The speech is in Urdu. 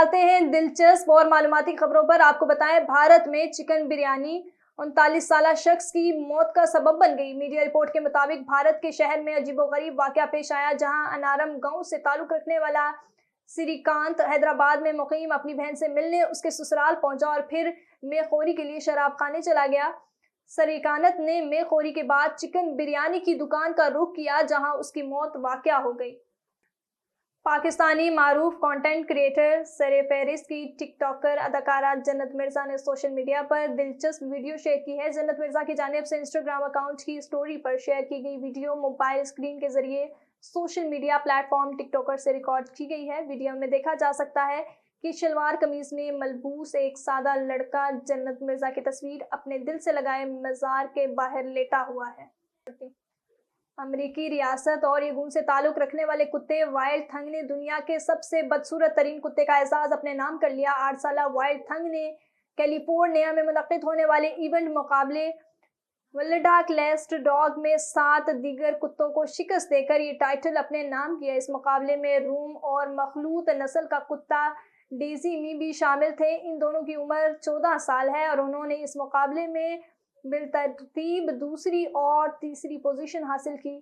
چلتے ہیں دلچسپ اور معلوماتی خبروں پر۔ آپ کو بتائیں، بھارت میں چکن بریانی 39 سالہ شخص کی موت کا سبب بن گئی۔ میڈیا رپورٹ کے مطابق بھارت کے شہر میں عجیب و غریب واقعہ پیش آیا، جہاں انارم گاؤں سے تعلق رکھنے والا سری کانت حیدرآباد میں مقیم اپنی بہن سے ملنے اس کے سسرال پہنچا اور پھر مے خوری کے لیے شراب خانے چلا گیا۔ سری کانت نے مے خوری کے بعد چکن بریانی کی دکان کا رخ کیا، جہاں اس کی موت واقع ہو گئی۔ پاکستانی معروف کانٹینٹ کریٹر سرفہرست کی ٹک ٹاکر اداکارہ جنت مرزا نے سوشل میڈیا پر دلچسپ ویڈیو شیئر کی ہے۔ جنت مرزا کی جانب سے انسٹاگرام اکاؤنٹ کی اسٹوری پر شیئر کی گئی ویڈیو موبائل اسکرین کے ذریعے سوشل میڈیا پلیٹ فارم ٹک ٹاکر سے ریکارڈ کی گئی ہے۔ ویڈیو میں دیکھا جا سکتا ہے کہ شلوار قمیض میں ملبوس ایک سادہ لڑکا جنت مرزا کی تصویر اپنے دل سے لگائے مزار کے باہر لیٹا ہوا ہے۔ امریکی ریاست اوریگون سے تعلق رکھنے والے کتے وائلڈ تھنگ نے دنیا کے سب سے بدصورت ترین کتے کا اعزاز اپنے نام کر لیا۔ 8 سالہ وائلڈ تھنگ نے کیلیفورنیا میں منعقد ہونے والے ایونٹ مقابلے ولڈا کلیسٹ ڈاگ میں 7 دیگر کتوں کو شکست دے کر یہ ٹائٹل اپنے نام کیا۔ اس مقابلے میں روم اور مخلوط نسل کا کتا ڈیزی می بھی شامل تھے۔ ان دونوں کی عمر 14 سال ہے اور انہوں نے اس مقابلے میں بالترتیب دوسری اور تیسری پوزیشن حاصل کی۔